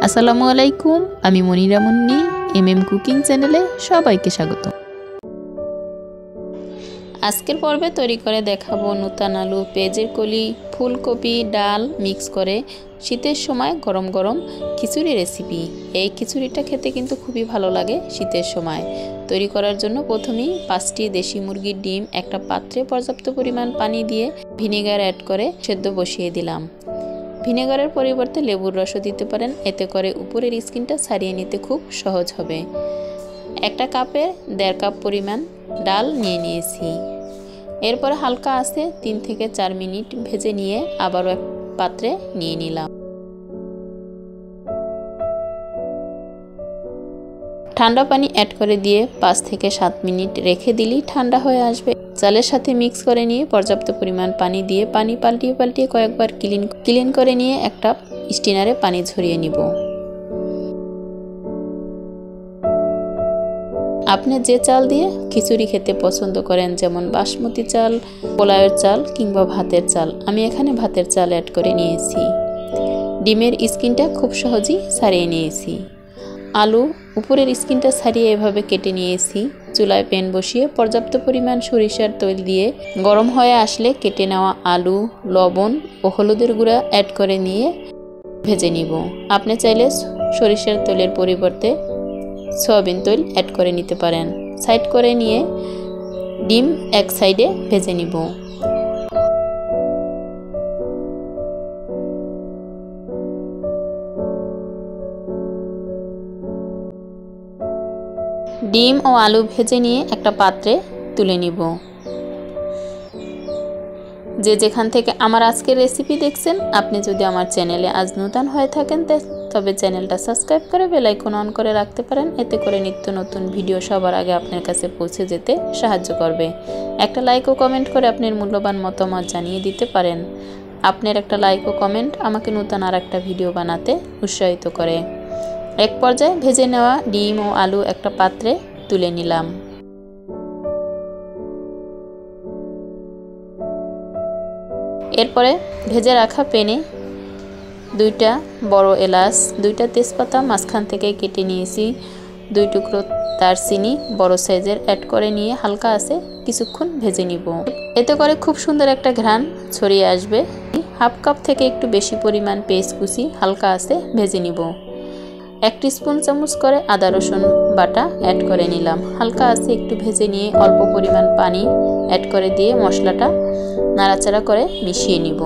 আসসালামু আলাইকুম, আমি মনিরা মুন্নি এমএম কুকিং চ্যানেলে সবাইকে স্বাগত। আজকের পর্বে তৈরি করে দেখাবো নতুন আলু, পেঁয়াজের কলি, ফুলকপি, ডাল মিক্স করে শীতের সময় গরম গরম খিচুড়ি রেসিপি। এই খিচুড়িটা খেতে কিন্তু খুবই ভালো লাগে শীতের সময়। তৈরি করার জন্য প্রথমেই 5টি দেশি মুরগির ডিম একটা পাত্রে পর্যাপ্ত পরিমাণ পানি দিয়ে ভিনেগার অ্যাড করে সেদ্ধ বসিয়ে দিলাম। ভিনেগারের পরিবর্তে লেবুর রসও দিতে পারেন, এতে করে উপরের স্কিনটা ছাড়িয়ে নিতে খুব সহজ হবে। একটা কাপে 1.5 কাপ পরিমাণ ডাল নিয়ে নিয়েছি। এরপর হালকা আঁচে 3 থেকে 4 মিনিট ভেজে নিয়ে আবারও এক পাত্রে নিয়ে নিলাম। ঠান্ডা পানি অ্যাড করে দিয়ে 5 থেকে 7 মিনিট রেখে দিলেই ঠান্ডা হয়ে আসবে। চালের সাথে মিক্স করে নিয়ে পর্যাপ্ত পরিমাণ পানি দিয়ে পানি পাল্টিয়ে কয়েকবার ক্লিন করে নিয়ে একটা স্টিনারে পানি ঝরিয়ে নিব। আপনি যে চাল দিয়ে খিচুড়ি খেতে পছন্দ করেন, যেমন বাসমতি চাল, পোলাওয়ের চাল কিংবা ভাতের চাল, আমি এখানে ভাতের চাল অ্যাড করে নিয়েছি। ডিমের স্কিনটা খুব সহজেই ছাড়িয়ে নিয়েছি। আলু উপরের স্কিনটা ছাড়িয়ে এভাবে কেটে নিয়েছি। চুলায় প্যান বসিয়ে পর্যাপ্ত পরিমাণ সরিষার তেল দিয়ে গরম হয়ে আসলে কেটে নেওয়া আলু, লবণ ও হলুদের গুঁড়া অ্যাড করে নিয়ে ভেজে নিব। আপনি চাইলে সরিষার তেলের পরিবর্তে সয়াবিন তেল অ্যাড করে নিতে পারেন। সাইড করে নিয়ে ডিম এক সাইডে ভেজে নিব। ডিম ও আলু ভেজে নিয়ে একটা পাত্রে তুলে নিব। যে যেখান থেকে আমার আজকের রেসিপি দেখছেন, আপনি যদি আমার চ্যানেলে আজ নতুন হয়ে থাকেন তবে চ্যানেলটা সাবস্ক্রাইব করে বেল আইকন অন করে রাখতে পারেন। এতে করে নিত্য নতুন ভিডিও সবার আগে আপনার কাছে পৌঁছে যেতে সাহায্য করবে। একটা লাইক ও কমেন্ট করে আপনার মূল্যবান মতামত জানিয়ে দিতে পারেন। আপনার একটা লাইক ও কমেন্ট আমাকে নতুন আর একটা ভিডিও বানাতে উৎসাহিত করে। এক পর্যায়ে ভেজে নেওয়া ডিম ও আলু একটা পাত্রে তুলে নিলাম। এরপরে ভেজে রাখা প্যানে 2টা বড় এলাচ, 2টা তেজপাতা মাঝখান থেকে কেটে নিয়েছি, 2 টুকরো দারচিনি বড় সাইজের অ্যাড করে নিয়ে হালকা আঁচে কিছুক্ষণ ভেজে নিব। এতে করে খুব সুন্দর একটা ঘ্রাণ ছড়িয়ে আসবে। 1/2 কাপ থেকে একটু বেশি পরিমাণ পেঁয়াজ কুচি হালকা আঁচে ভেজে নিব। 1 টিস্পুন চামচ করে আদা রসুন বাটা অ্যাড করে নিলাম। হালকা আঁচে একটু ভেজে নিয়ে অল্প পরিমাণ পানি অ্যাড করে দিয়ে মশলাটা নাড়াচাড়া করে মিশিয়ে নিব।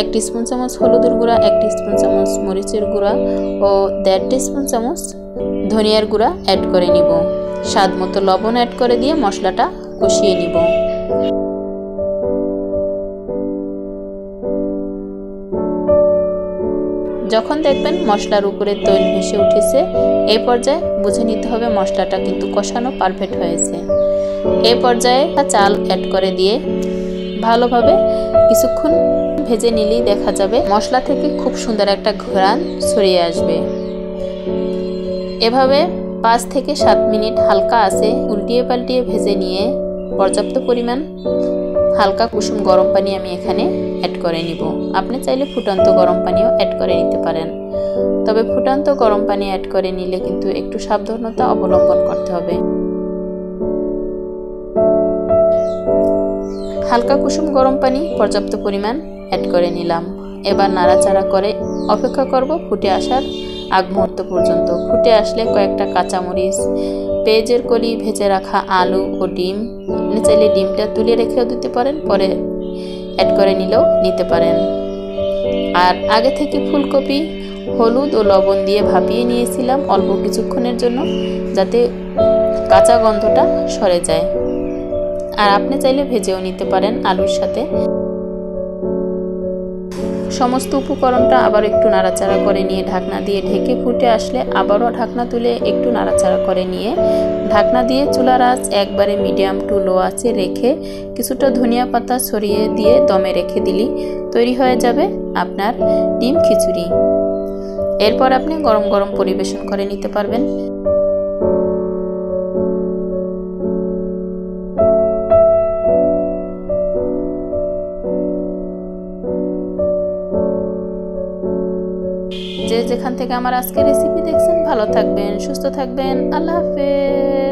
1 টিস্পুন চামচ হলুদের গুঁড়া, 1 টিস্পুন চামচ মরিচের গুঁড়া ও 1.5 টিস্পুন চামচ ধনিয়ার গুঁড়া অ্যাড করে নিব। স্বাদ মতো লবণ অ্যাড করে দিয়ে মশলাটা কষিয়ে নিব। যখন দেখবেন মশলার উপরে তেল ভেসে উঠেছে, এই পর্যায়ে বুঝে নিতে হবে মশলাটা কিন্তু কষানো পারফেক্ট হয়েছে। এই পর্যায়ে চাল অ্যাড করে দিয়ে ভালোভাবে কিছুক্ষণ ভেজে নিলেই দেখা যাবে মশলা থেকে খুব সুন্দর একটা ঘ্রাণ ছড়িয়ে আসবে। এভাবে 5 থেকে 7 মিনিট হালকা আঁচে উল্টিয়ে পাল্টিয়ে ভেজে নিয়ে পর্যাপ্ত পরিমাণ হালকা কুসুম গরম পানি আমি এখানে অ্যাড করে নিব। আপনি চাইলে ফুটন্ত গরম পানিও অ্যাড করে নিতে পারেন, তবে ফুটন্ত গরম পানি অ্যাড করে নিলে কিন্তু একটু সাবধানতা অবলম্বন করতে হবে। হালকা কুসুম গরম পানি পর্যাপ্ত পরিমাণ অ্যাড করে নিলাম। এবার নাড়াচাড়া করে অপেক্ষা করব ফুটে আসার আগ মুহূর্ত পর্যন্ত। ফুটে আসলে কয়েকটা কাঁচামরিচ, পেঁয়াজের কলি, ভেজে রাখা আলু ও ডিম, আপনি চাইলে ডিমটা তুলে রেখেও দিতে পারেন, পরে অ্যাড করে নিলেও নিতে পারেন। আর আগে থেকে ফুলকপি হলুদ ও লবণ দিয়ে ভাপিয়ে নিয়েছিলাম অল্প কিছুক্ষণের জন্য, যাতে কাঁচা গন্ধটা সরে যায়। আর আপনি চাইলে ভেজেও নিতে পারেন আলুর সাথে। সমস্ত উপকরণটা আবার একটু নাড়াচাড়া করে নিয়ে ঢাকনা দিয়ে ঢেকে ফুটে আসলে আবারও ঢাকনা তুলে একটু নাড়াচাড়া করে নিয়ে ঢাকনা দিয়ে চুলার আঁচ একবারে মিডিয়াম টু লো আঁচে রেখে কিছুটা ধনিয়া পাতা ছড়িয়ে দিয়ে দমে রেখে দিলেই তৈরি হয়ে যাবে আপনার ডিম খিচুড়ি। এরপর আপনি গরম গরম পরিবেশন করে নিতে পারবেন। যে যেখান থেকে আমার আজকের রেসিপি দেখছেন ভালো থাকবেন, সুস্থ থাকবেন। আল্লাহ হাফেজ।